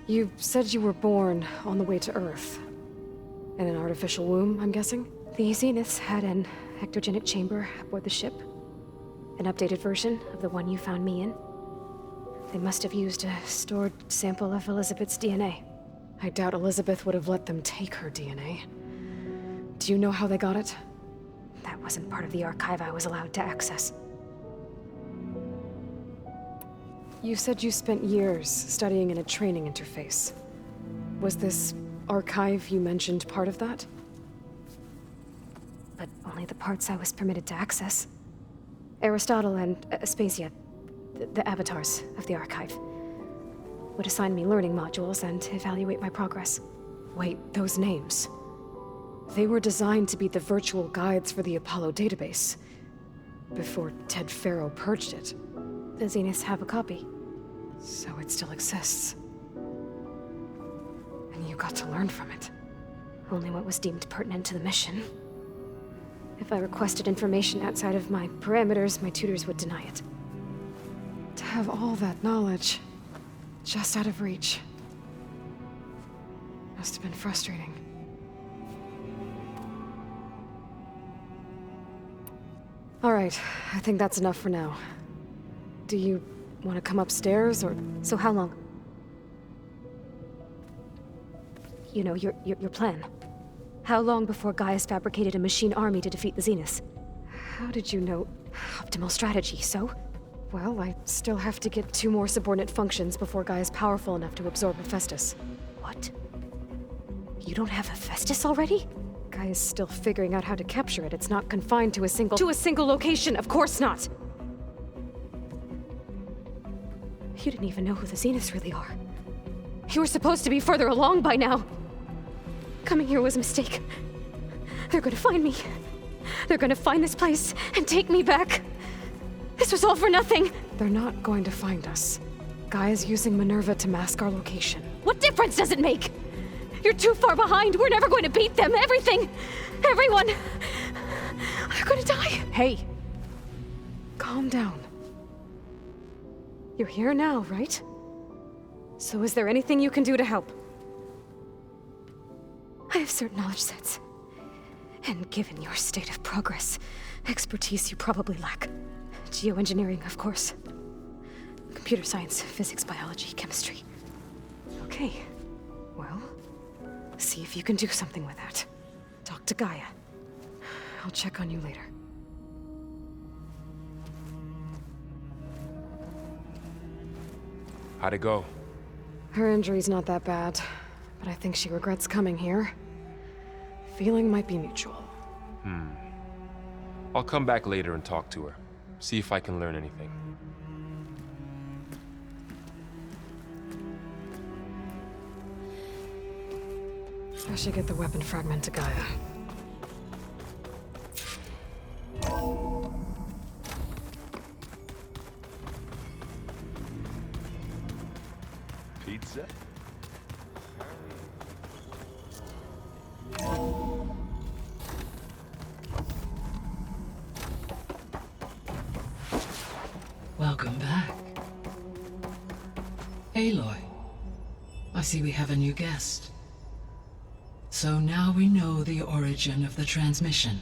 You said you were born on the way to Earth. In an artificial womb, I'm guessing? The Zeniths had an ectogenic chamber aboard the ship. An updated version of the one you found me in. They must have used a stored sample of Elizabeth's DNA. I doubt Elizabeth would have let them take her DNA. Do you know how they got it? That wasn't part of the archive I was allowed to access. You said you spent years studying in a training interface. Was this archive you mentioned part of that? But only the parts I was permitted to access. Aristotle and Aspasia, the avatars of the archive, would assign me learning modules and evaluate my progress. Wait, those names. They were designed to be the virtual guides for the Apollo database, before Ted Faro purged it. The Zeniths have a copy. So it still exists. And you got to learn from it. Only what was deemed pertinent to the mission. If I requested information outside of my parameters, my tutors would deny it. To have all that knowledge, just out of reach, must have been frustrating. All right, I think that's enough for now. Do you want to come upstairs, or... So how long? You know, your plan. How long before Gaius fabricated a machine army to defeat the Zeniths? How did you know? Optimal strategy, so? Well, I still have to get 2 more subordinate functions before Gaia's powerful enough to absorb Hephaestus. What? You don't have Hephaestus already? Gaia's still figuring out how to capture it. It's not confined to a single location, of course not! You didn't even know who the Zeniths really are. You were supposed to be further along by now. Coming here was a mistake. They're gonna find me. They're gonna find this place and take me back. This was all for nothing. They're not going to find us. Gaia's using Minerva to mask our location. What difference does it make? You're too far behind. We're never going to beat them. Everything, everyone, are gonna die. Hey, calm down. You're here now, right? So is there anything you can do to help? I have certain knowledge sets. And given your state of progress, expertise you probably lack. Geoengineering, of course. Computer science, physics, biology, chemistry. Okay. Well, see if you can do something with that. Talk to Gaia. I'll check on you later. How'd it go? Her injury's not that bad, but I think she regrets coming here. Feeling might be mutual. I'll come back later and talk to her. See if I can learn anything. I should get the weapon fragment to Gaia. Pizza? Welcome back. Aloy, I see we have a new guest. So now we know the origin of the transmission.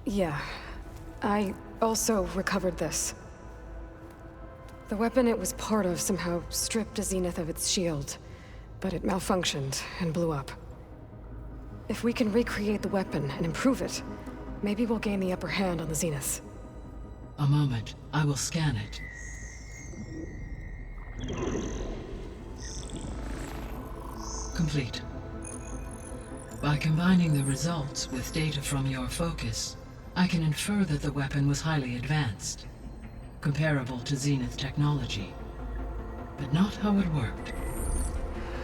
Yeah. I also recovered this. The weapon it was part of somehow stripped a Zenith of its shield, but it malfunctioned and blew up. If we can recreate the weapon and improve it, maybe we'll gain the upper hand on the Zeniths. A moment, I will scan it. Complete. By combining the results with data from your focus, I can infer that the weapon was highly advanced, comparable to Zenith technology, but not how it worked.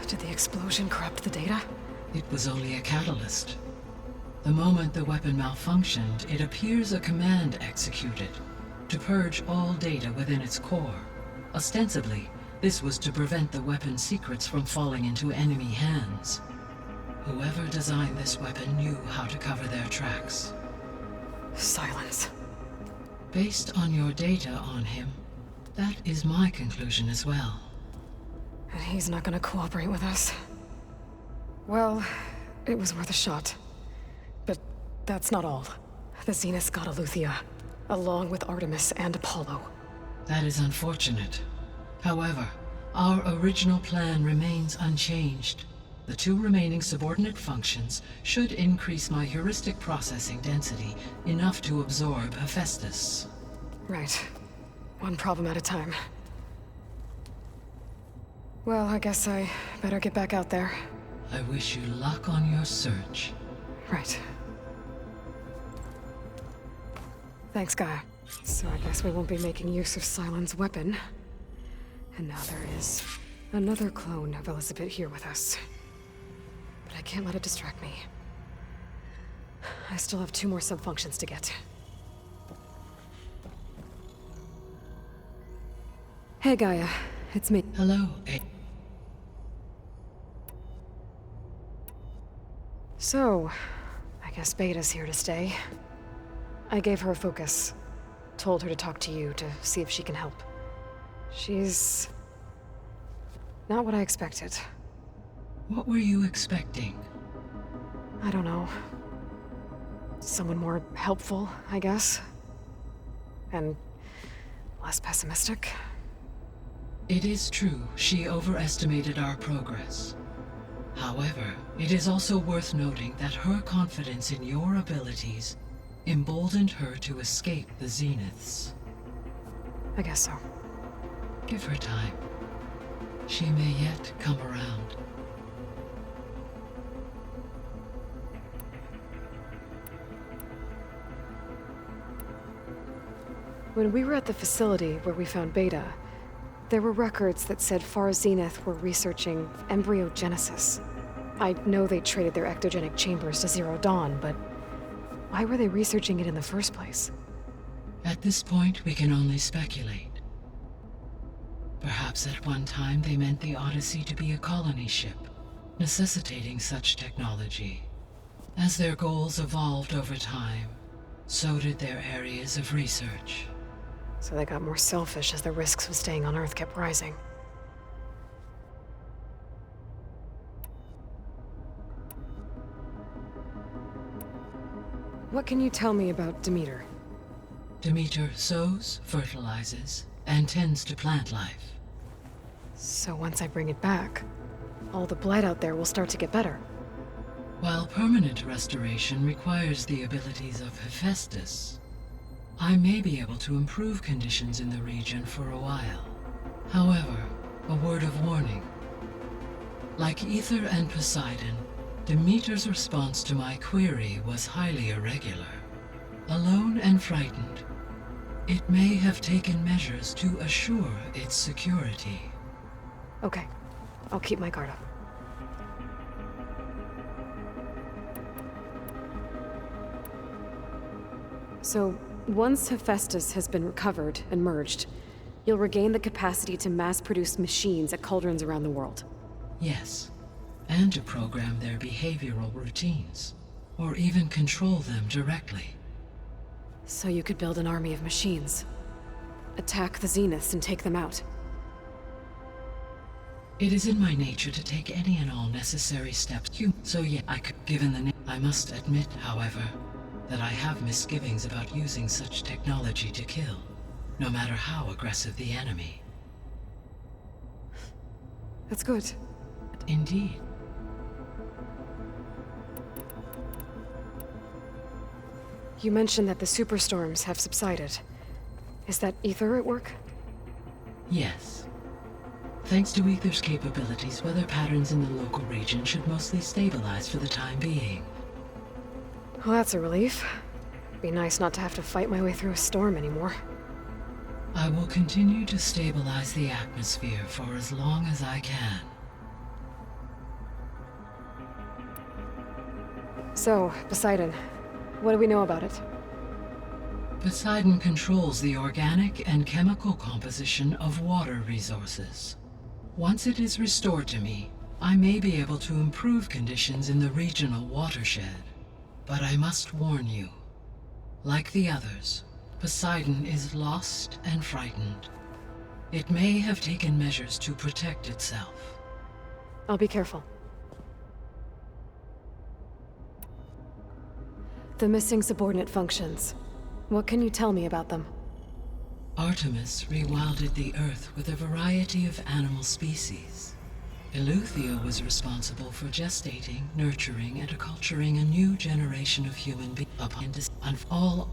Did the explosion corrupt the data? It was only a catalyst. The moment the weapon malfunctioned, it appears a command executed to purge all data within its core. Ostensibly, this was to prevent the weapon's secrets from falling into enemy hands. Whoever designed this weapon knew how to cover their tracks. Silence. Based on your data on him, that is my conclusion as well. And he's not gonna cooperate with us. Well, it was worth a shot. But that's not all. The Zeniths got Eleuthia, along with Artemis and Apollo. That is unfortunate. However, our original plan remains unchanged. The 2 remaining subordinate functions should increase my heuristic processing density enough to absorb Hephaestus. Right. One problem at a time. Well, I guess I better get back out there. I wish you luck on your search. Right. Thanks, Gaia. So I guess we won't be making use of Sylens' weapon. And now there is another clone of Elizabeth here with us. But I can't let it distract me. I still have 2 more subfunctions to get. Hey, Gaia. It's me. Hello, So, I guess Beta's here to stay. I gave her a focus. Told her to talk to you to see if she can help. She's not what I expected. What were you expecting? I don't know. Someone more helpful, I guess. And less pessimistic. It is true, she overestimated our progress. However, it is also worth noting that her confidence in your abilities emboldened her to escape the Zeniths. I guess so. Give her time. She may yet come around. When we were at the facility where we found Beta, there were records that said Far Zenith were researching embryogenesis. I know they traded their ectogenic chambers to Zero Dawn, but why were they researching it in the first place? At this point, we can only speculate. Perhaps at one time they meant the Odyssey to be a colony ship, necessitating such technology. As their goals evolved over time, so did their areas of research. So they got more selfish as the risks of staying on Earth kept rising. What can you tell me about Demeter? Demeter sows, fertilizes, and tends to plant life. So once I bring it back, all the blight out there will start to get better. While permanent restoration requires the abilities of Hephaestus, I may be able to improve conditions in the region for a while. However, a word of warning. Like Aether and Poseidon, Demeter's response to my query was highly irregular. Alone and frightened, it may have taken measures to assure its security. Okay, I'll keep my guard up. So, once Hephaestus has been recovered and merged, you'll regain the capacity to mass-produce machines at cauldrons around the world. Yes, and to program their behavioral routines, or even control them directly. So you could build an army of machines. Attack the Zeniths and take them out. It is in my nature to take any and all necessary steps. So yeah, I could, given the name. I must admit, however, that I have misgivings about using such technology to kill, no matter how aggressive the enemy. That's good. Indeed. You mentioned that the superstorms have subsided. Is that Aether at work? Yes. Thanks to Aether's capabilities, weather patterns in the local region should mostly stabilize for the time being. Well, that's a relief. Be nice not to have to fight my way through a storm anymore. I will continue to stabilize the atmosphere for as long as I can. So, Poseidon, what do we know about it? Poseidon controls the organic and chemical composition of water resources. Once it is restored to me, I may be able to improve conditions in the regional watershed. But I must warn you, like the others, Poseidon is lost and frightened. It may have taken measures to protect itself. I'll be careful. The missing subordinate functions. What can you tell me about them? Artemis rewilded the Earth with a variety of animal species. Eleuthia was responsible for gestating, nurturing, and acculturating a new generation of human beings upon all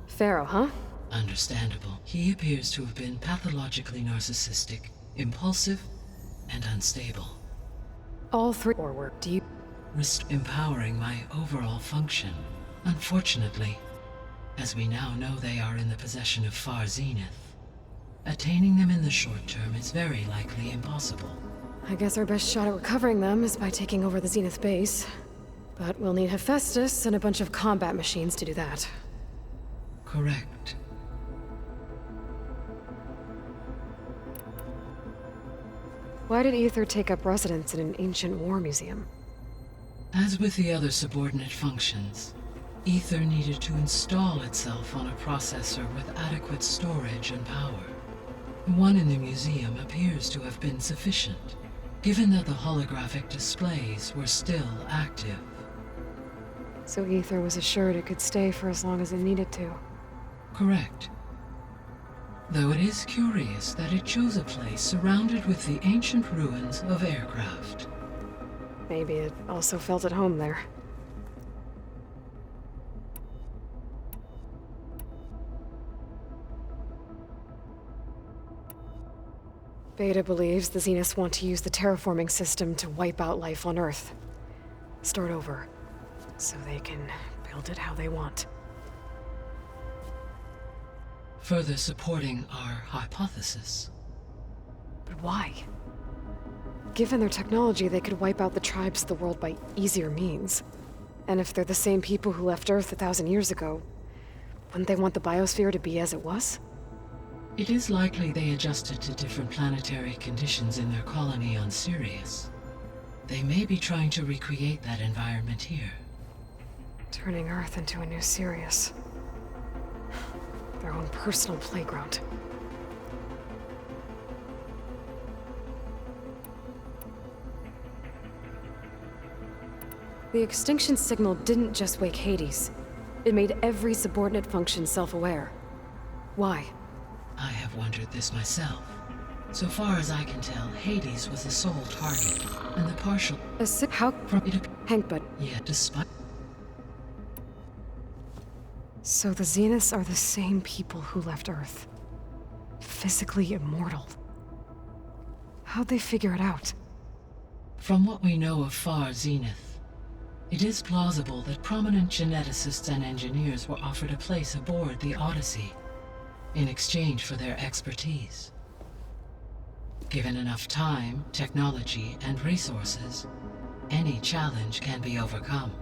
Pharaoh, huh? understandable. He appears to have been pathologically narcissistic, impulsive, and unstable. All three or work. Do you... Empowering my overall function. Unfortunately, as we now know, they are in the possession of Far Zenith. Attaining them in the short term is very likely impossible. I guess our best shot at recovering them is by taking over the Zenith base. But we'll need Hephaestus and a bunch of combat machines to do that. Correct. Why did Aether take up residence in an ancient war museum? As with the other subordinate functions, Aether needed to install itself on a processor with adequate storage and power. The one in the museum appears to have been sufficient, given that the holographic displays were still active. So Aether was assured it could stay for as long as it needed to. Correct. Though it is curious that it chose a place surrounded with the ancient ruins of aircraft. Maybe it also felt at home there. Beta believes the Zeniths want to use the terraforming system to wipe out life on Earth. Start over, so they can build it how they want. Further supporting our hypothesis. But why? Given their technology, they could wipe out the tribes of the world by easier means. And if they're the same people who left Earth 1,000 years ago, wouldn't they want the biosphere to be as it was? It is likely they adjusted to different planetary conditions in their colony on Sirius. They may be trying to recreate that environment here. Turning Earth into a new Sirius. Their own personal playground. The extinction signal didn't just wake Hades. It made every subordinate function self-aware. Why? I have wondered this myself. So far as I can tell, Hades was the sole target, and the partial How? from it. Hank, but... Yet, despite So the Zeniths are the same people who left Earth. Physically immortal. How'd they figure it out? from what we know of Far Zenith, it is plausible that prominent geneticists and engineers were offered a place aboard the Odyssey in exchange for their expertise. Given enough time, technology, and resources, any challenge can be overcome.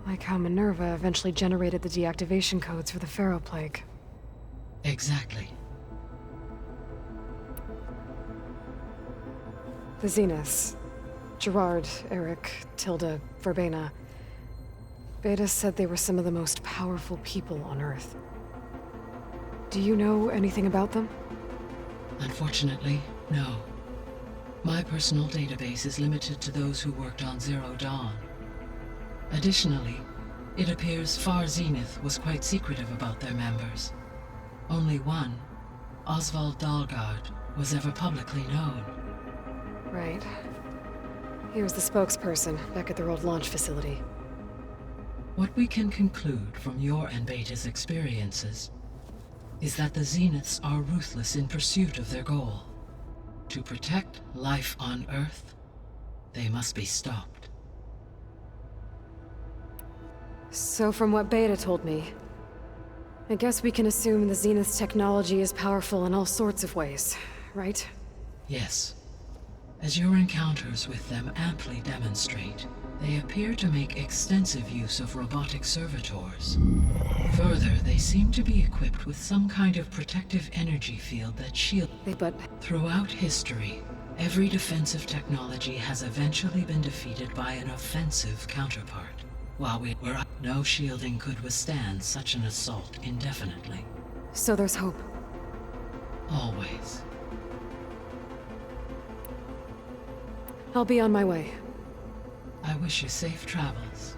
Like how Minerva eventually generated the deactivation codes for the Pharaoh Plague. Exactly. The Zeniths. Gerard, Eric, Tilda, Verbena. Beta said they were some of the most powerful people on Earth. Do you know anything about them? Unfortunately, no. My personal database is limited to those who worked on Zero Dawn. Additionally, it appears Far Zenith was quite secretive about their members. Only one, Oswald Dalgard, was ever publicly known. Right. He was the spokesperson back at their old launch facility. What we can conclude from your and Beta's experiences is that the Zeniths are ruthless in pursuit of their goal. To protect life on Earth, they must be stopped. So from what Beta told me, I guess we can assume the Zenith's technology is powerful in all sorts of ways, right? Yes. As your encounters with them amply demonstrate, they appear to make extensive use of robotic servitors. Further, they seem to be equipped with some kind of protective energy field that shields. But Throughout history, every defensive technology has eventually been defeated by an offensive counterpart. While we were up, no shielding could withstand such an assault indefinitely. so there's hope. Always. I'll be on my way. I wish you safe travels.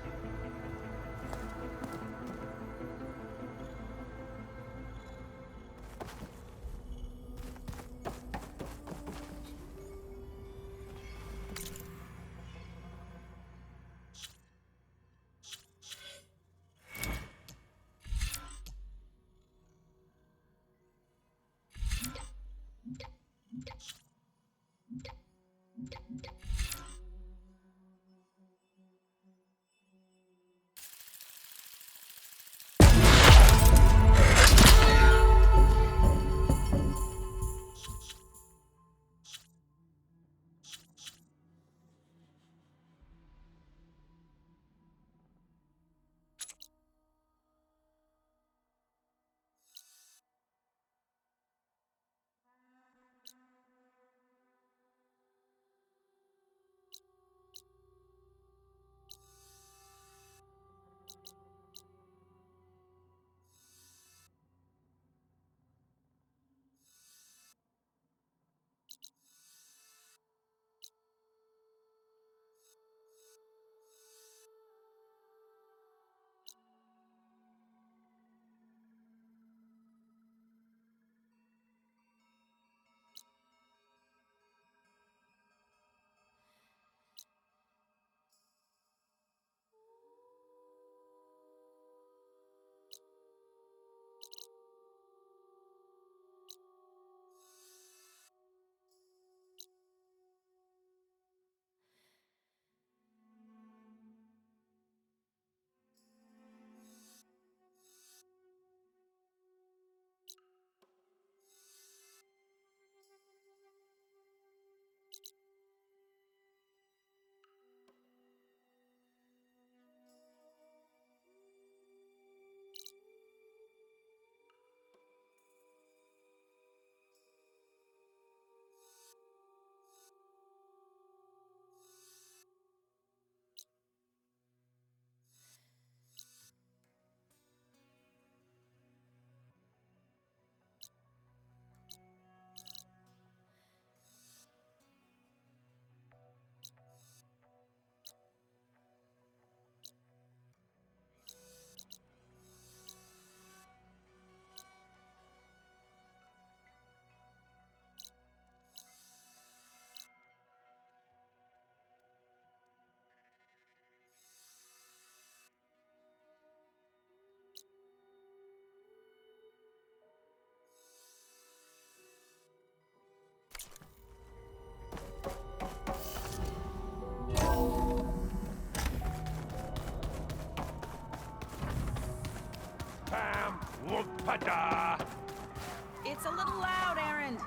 It's a little loud, Erend.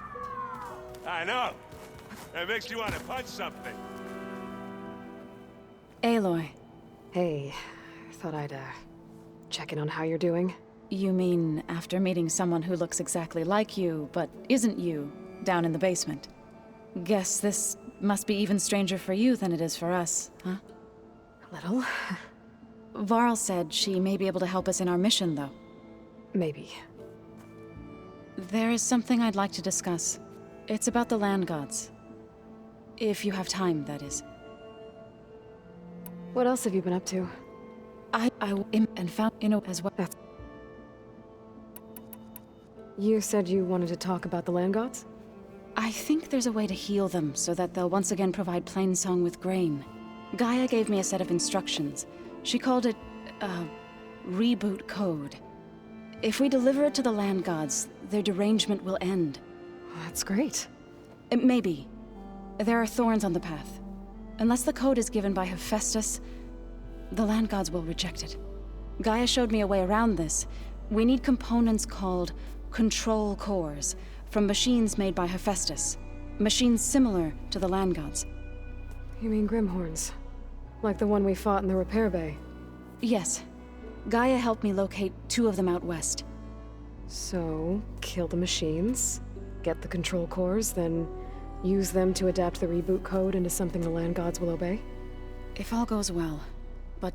I know. It makes you want to punch something. Aloy, Hey, thought I'd, check in on how you're doing. you mean after meeting someone who looks exactly like you, but isn't you, down in the basement? Guess this must be even stranger for you than it is for us, huh? A little. Varl said she may be able to help us in our mission, though. Maybe. There is something I'd like to discuss. It's about the land gods. If you have time, that is. What else have you been up to? I am and found Inno as well. You said you wanted to talk about the land gods? I think there's a way to heal them so that they'll once again provide Plainsong with grain. Gaia gave me a set of instructions. She called it, reboot code. If we deliver it to the land gods, their derangement will end. That's great. Maybe. There are thorns on the path. Unless the code is given by Hephaestus, the land gods will reject it. Gaia showed me a way around this. We need components called control cores from machines made by Hephaestus. Machines similar to the land gods. You mean Grimhorns? Like the one we fought in the repair bay? Yes. Gaia helped me locate 2 of them out west. So, kill the machines, get the control cores, then use them to adapt the reboot code into something the land gods will obey? If all goes well. But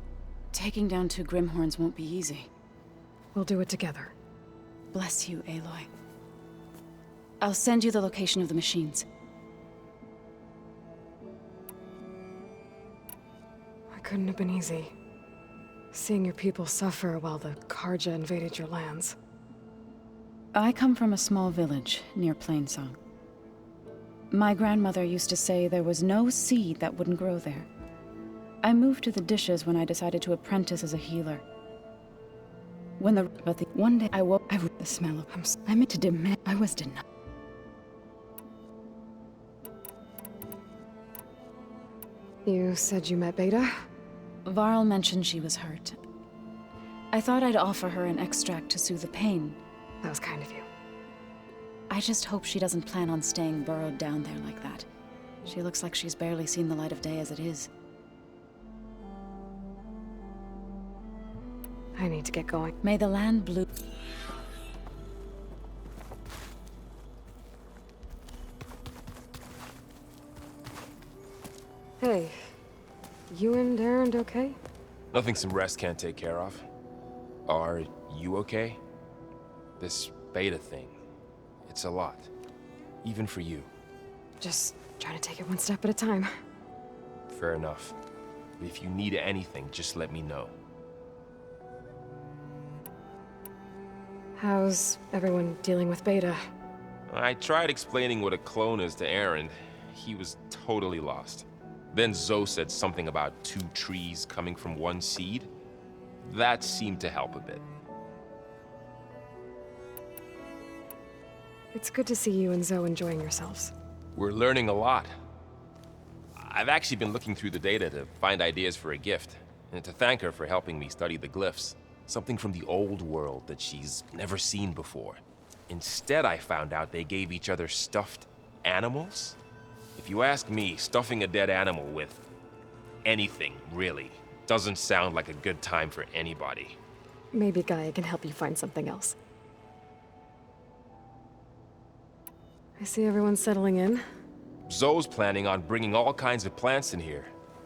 taking down 2 Grimhorns won't be easy. We'll do it together. Bless you, Aloy. I'll send you the location of the machines. It couldn't have been easy. Seeing your people suffer while the Karja invaded your lands. I come from a small village near Plainsong. My grandmother used to say there was no seed that wouldn't grow there. I moved to the dishes when I decided to apprentice as a healer. One day I woke, the smell of I meant to demand I was denied. You said you met Beta? Varl mentioned she was hurt. I thought I'd offer her an extract to soothe the pain. That was kind of you. I just hope she doesn't plan on staying burrowed down there like that. She looks like she's barely seen the light of day as it is. I need to get going. May the land blue... Hey, you and Erend okay? Nothing some rest can't take care of. Are you okay? This Beta thing, it's a lot. Even for you. Just trying to take it one step at a time. Fair enough. But if you need anything, just let me know. How's everyone dealing with Beta? I tried explaining what a clone is to Erend. He was totally lost. Then Zoe said something about 2 trees coming from 1 seed. That seemed to help a bit. It's good to see you and Zoe enjoying yourselves. We're learning a lot. I've actually been looking through the data to find ideas for a gift, and to thank her for helping me study the glyphs. Something from the old world that she's never seen before. Instead, I found out they gave each other stuffed animals. If you ask me, stuffing a dead animal with anything, really, doesn't sound like a good time for anybody. Maybe Gaia can help you find something else. I see everyone settling in. Zoe's planning on bringing all kinds of plants in here.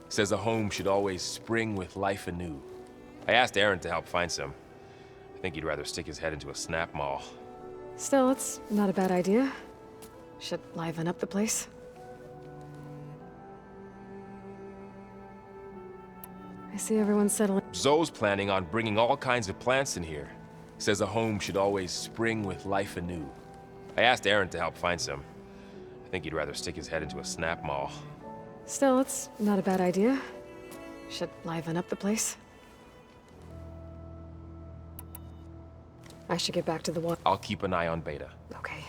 Says a home should always spring with life anew. I asked Erend to help find some. I think he'd rather stick his head into a snap mall. Still, it's not a bad idea. Should liven up the place. I see everyone settling. Zoe's planning on bringing all kinds of plants in here. Says a home should always spring with life anew. I asked Erend to help find some. I think he'd rather stick his head into a snap mall. Still, it's not a bad idea. Should liven up the place. I should get back to the water. I'll keep an eye on Beta. Okay.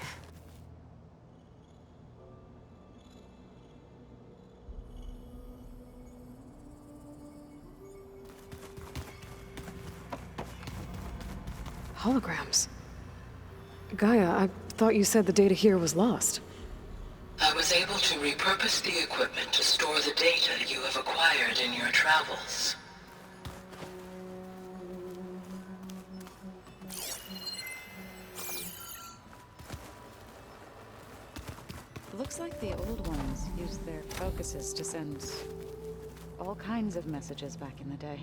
Holograms. Gaia, I thought you said the data here was lost. I was able to repurpose the equipment to store the data you have acquired in your travels. Looks like the old ones used their focuses to send all kinds of messages back in the day.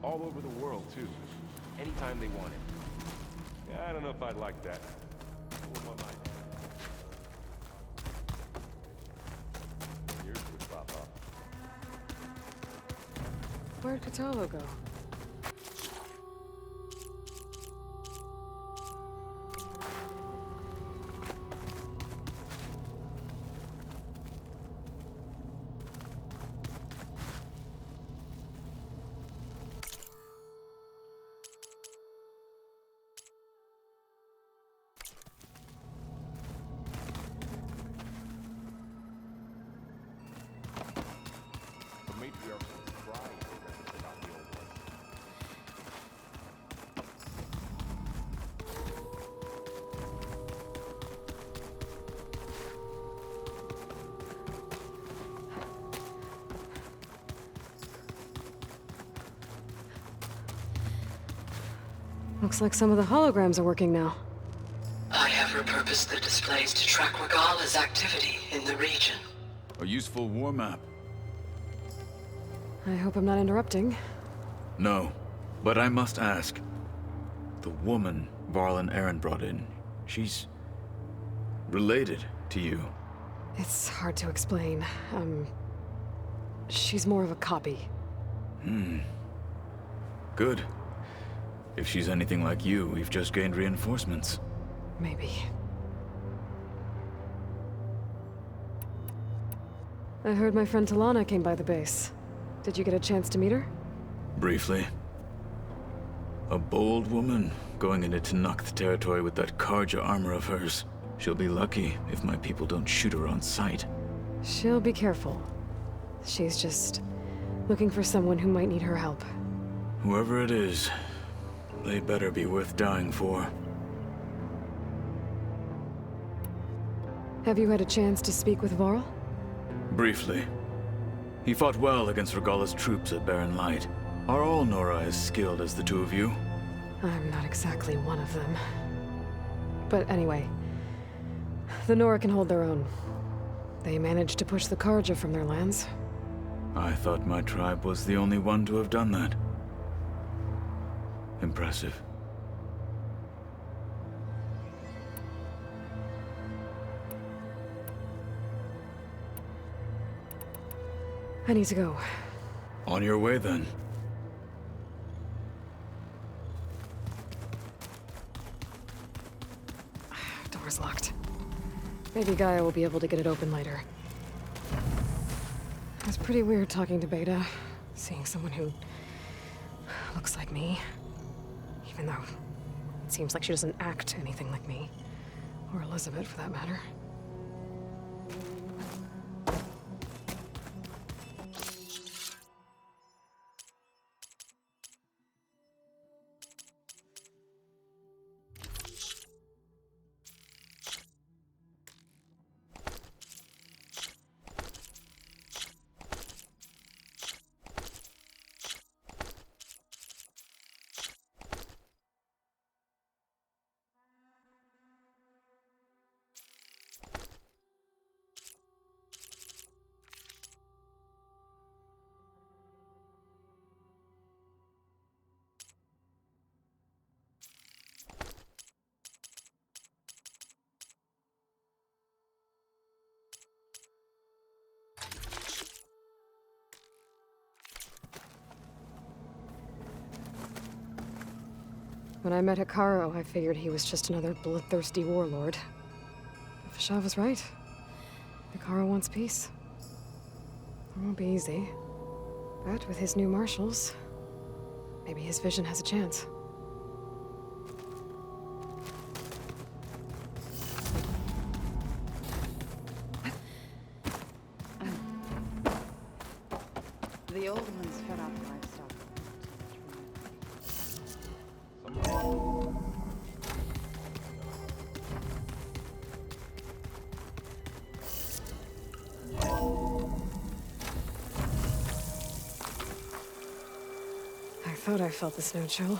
All over the world, too. Anytime they wanted. Yeah, I don't know if I'd like that. Yours would pop up. Where'd Kotallo go? The matriarchs would cry if they got the old ones. Looks like some of the holograms are working now. I have repurposed the displays to track Regala's activity in the region. A useful war map. I hope I'm not interrupting. No, but I must ask. The woman Varl and Erend brought in, she's related to you? It's hard to explain. She's more of a copy. Good. If she's anything like you, we've just gained reinforcements. Maybe. I heard my friend Talana came by the base. Did you get a chance to meet her? Briefly. A bold woman going into Tenakth territory with that Karja armor of hers. She'll be lucky if my people don't shoot her on sight. She'll be careful. She's just looking for someone who might need her help. Whoever it is, they better be worth dying for. Have you had a chance to speak with Varl? Briefly. He fought well against Regalla's troops at Barren Light. Are all Nora as skilled as the two of you? I'm not exactly one of them. But anyway, the Nora can hold their own. They managed to push the Karja from their lands. I thought my tribe was the only one to have done that. Impressive. I need to go. On your way, then. Door's locked. Maybe Gaia will be able to get it open later. It was pretty weird talking to Beta, seeing someone who looks like me. Even though it seems like she doesn't act anything like me. Or Elizabeth, for that matter. When I met Hekarro, I figured he was just another bloodthirsty warlord. But Fashav was right. Hekarro wants peace. It won't be easy. But with his new marshals, maybe his vision has a chance. The old ones fed off livestock. I thought I felt the snow chill.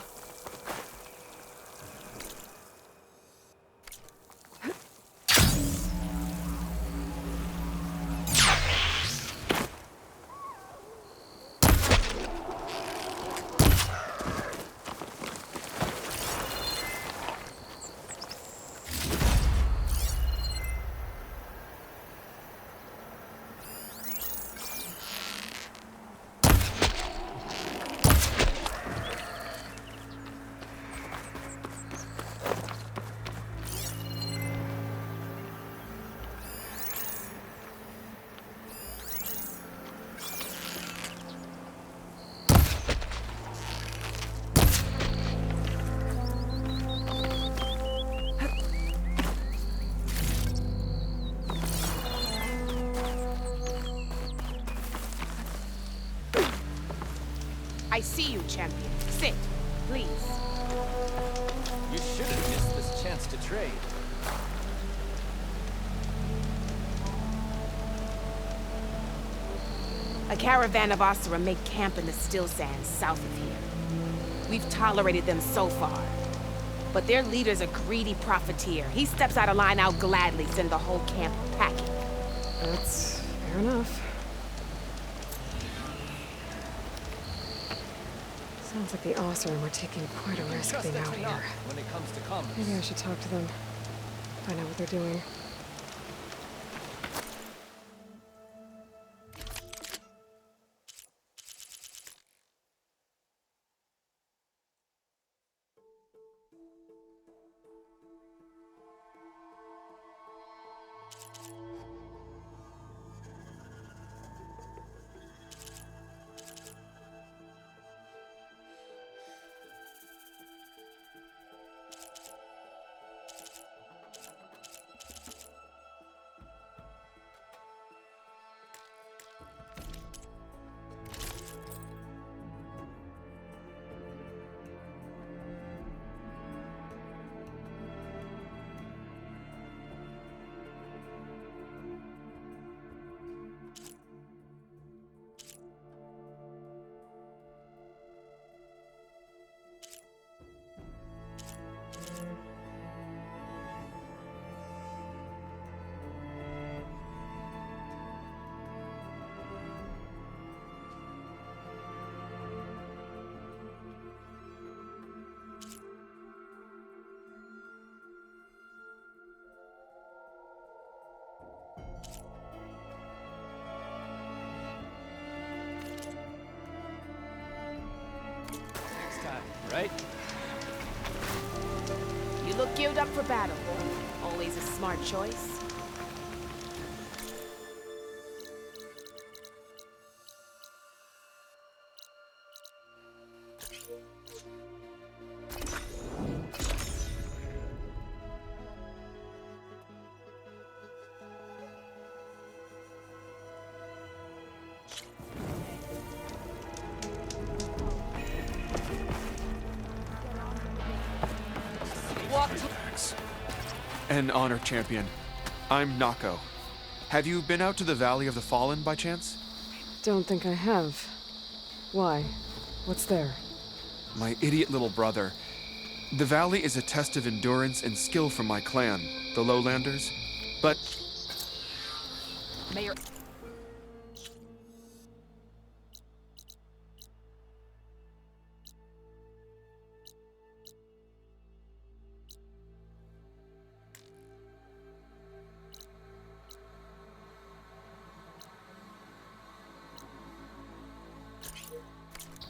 I see you, champion. Sit, please. You should have missed this chance to trade. A caravan of Asura make camp in the still sands south of here. We've tolerated them so far. But their leader's a greedy profiteer. He steps out of line, I'll gladly send the whole camp packing. That's fair enough. Sounds like the Oseram were taking quite a risk being out here. When it comes to commerce. Maybe I should talk to them. Find out what they're doing. Geared up for battle. Always a smart choice. An honor, champion. I'm Nako. Have you been out to the Valley of the Fallen by chance? Don't think I have. Why? What's there? My idiot little brother. The valley is a test of endurance and skill for my clan, the Lowlanders. But Mayor.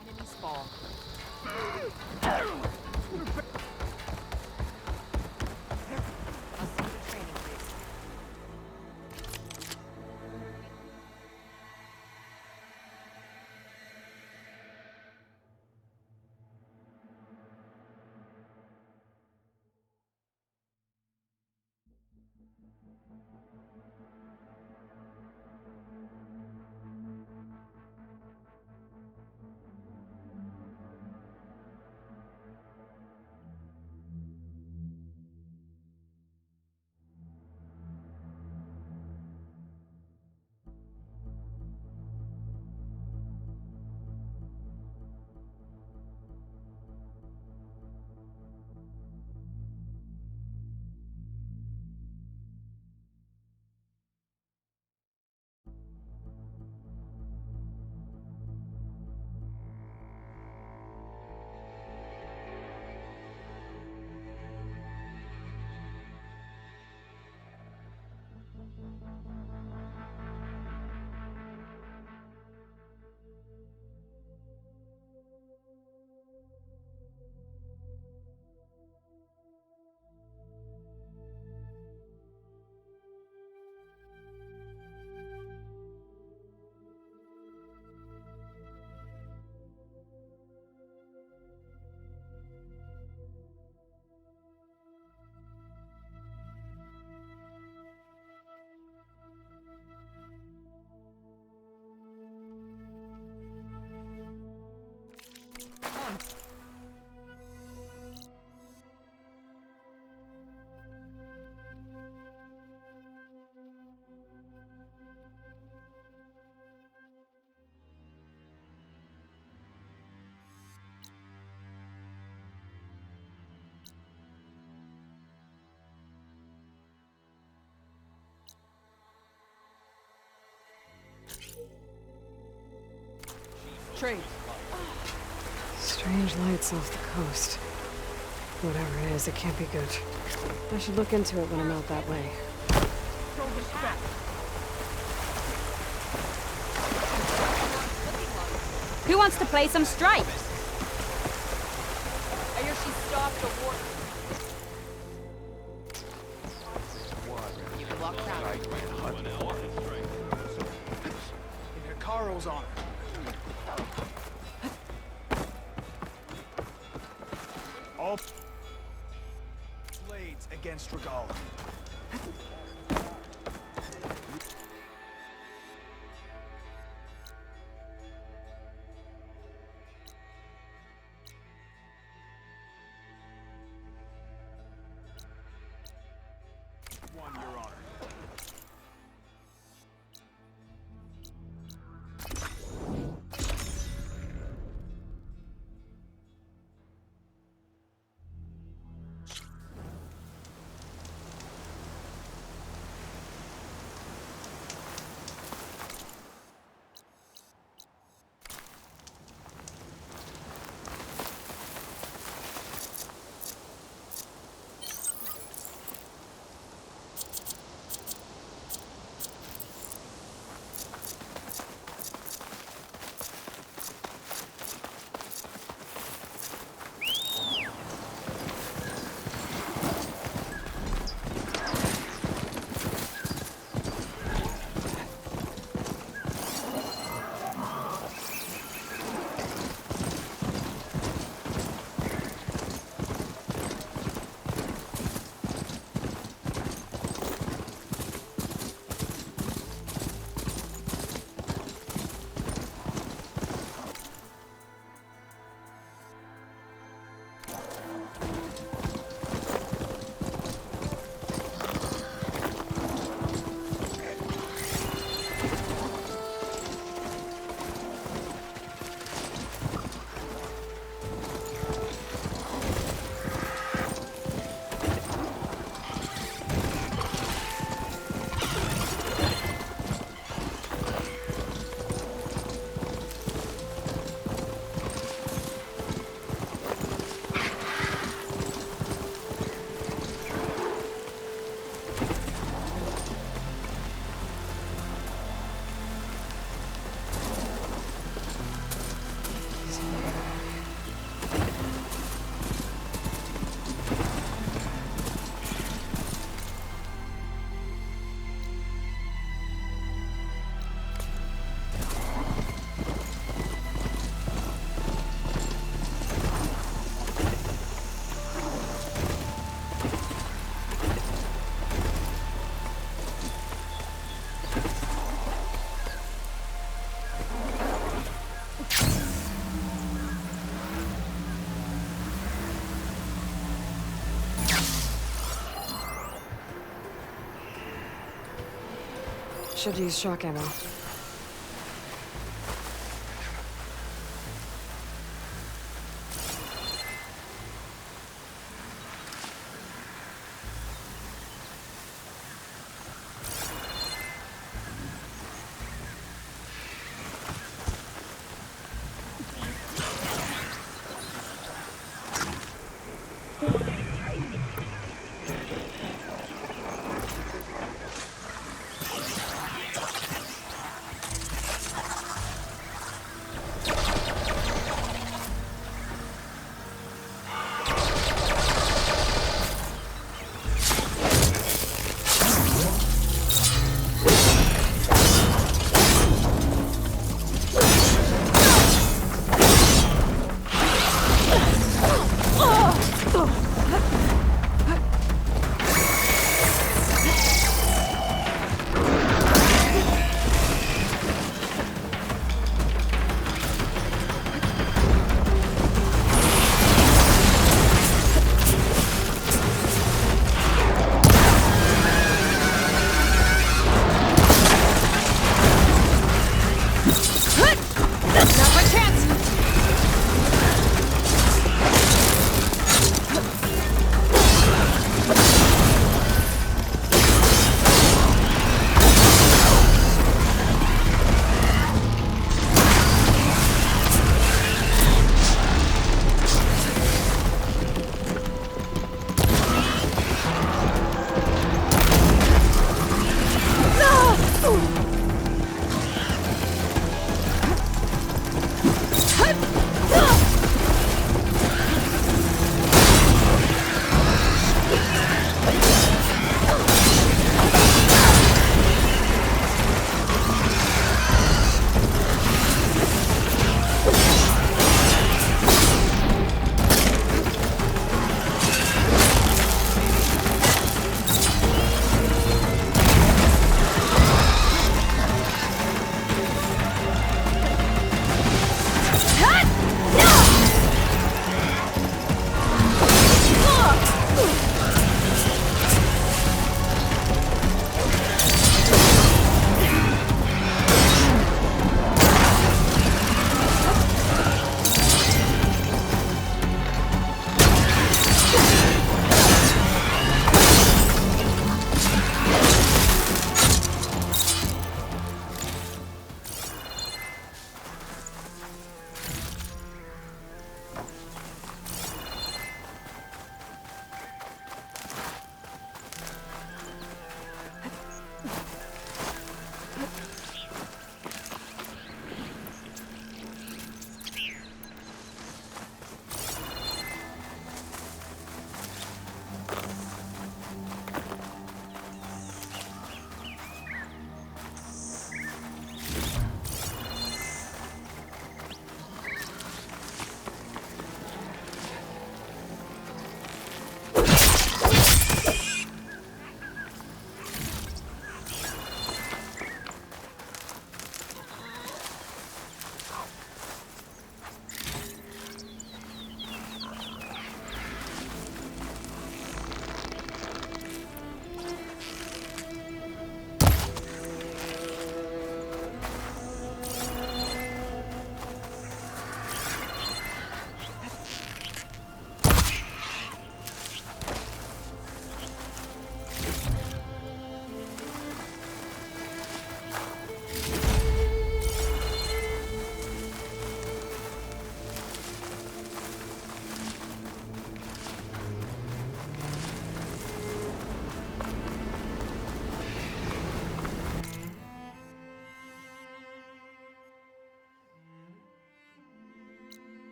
Enemies fall. I'll see the training base. Trade. Strange lights off the coast. Whatever it is, it can't be good. I should look into it when I'm out that way. Who wants to play some Stripe? I hear she stopped the war. You can walk around. Hikaru's on her. All blades against Regala. One, Your Honor. Should use shock ammo.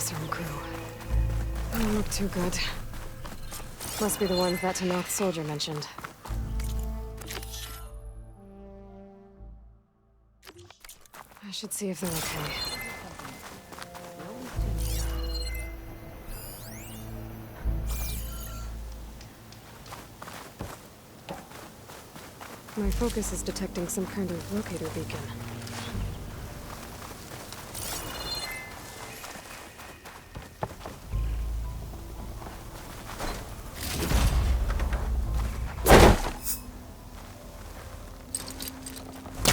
Oseram crew. Don't look too good. Must be the ones that Tanoth soldier mentioned. I should see if they're okay. My focus is detecting some kind of locator beacon.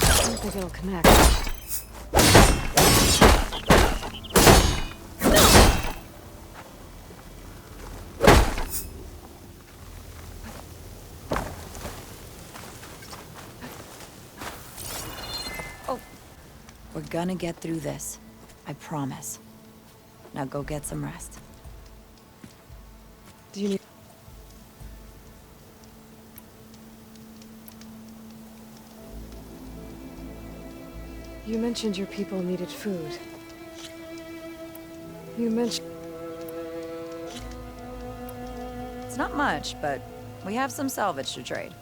I don't think it'll connect. We're gonna get through this. I promise. Now go get some rest. Do you need... You mentioned your people needed food. You mentioned... It's not much, but we have some salvage to trade.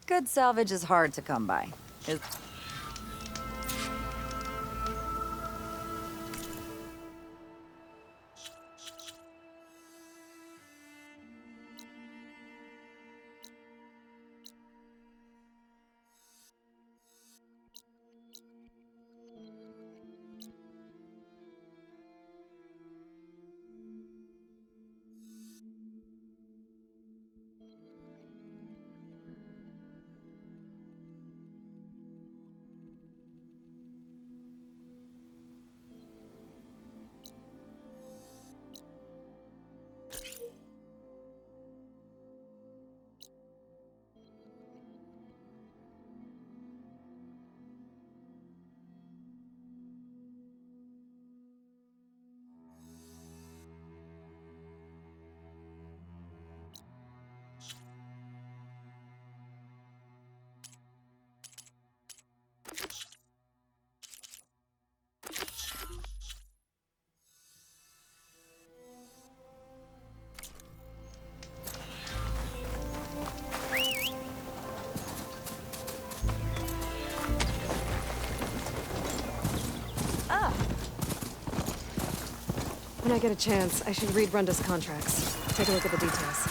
Good salvage is hard to come by. When I get a chance, I should read Runda's contracts. Take a look at the details.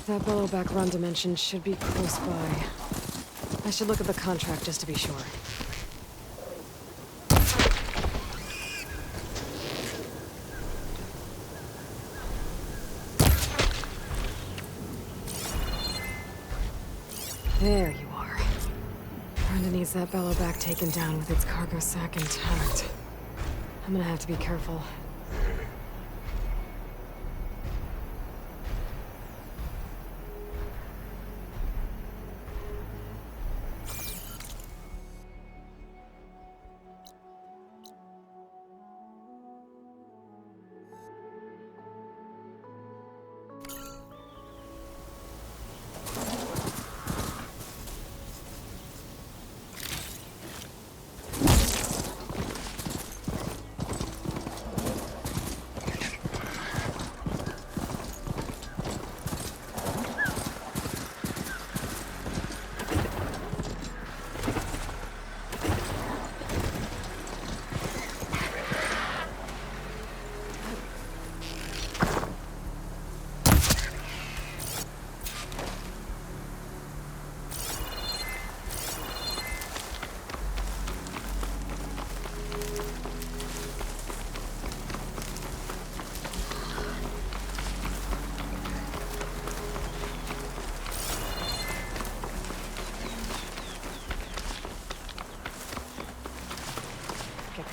That Bellowback Runda mentioned should be close by. I should look at the contract just to be sure. There you are. Runda needs that Bellowback taken down with its cargo sack intact. I'm gonna have to be careful.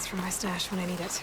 It's for my stash when I need it.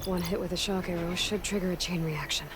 One hit with a shock arrow should trigger a chain reaction.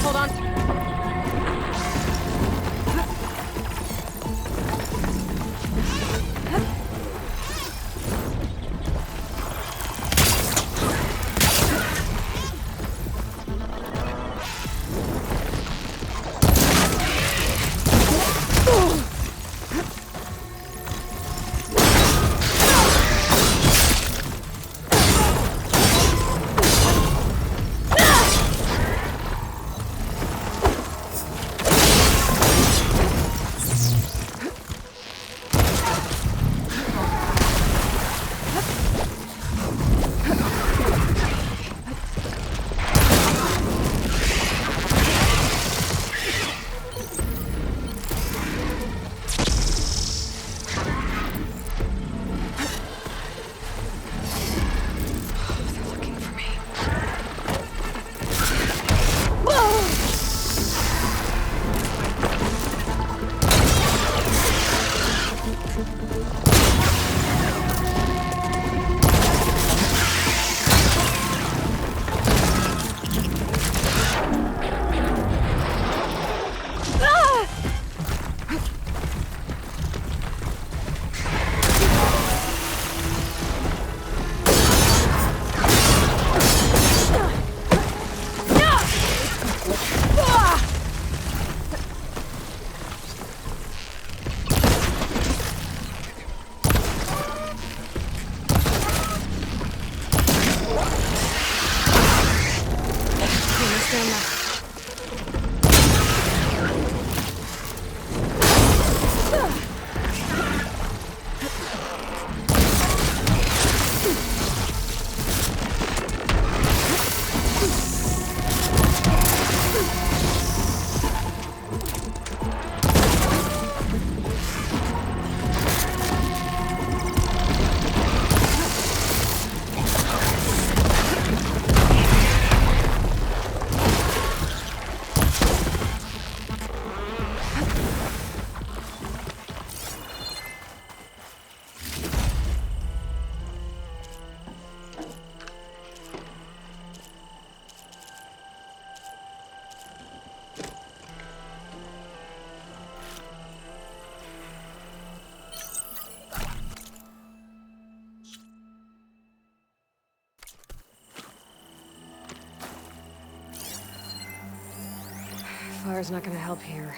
guys hold on. Fire's not gonna help here.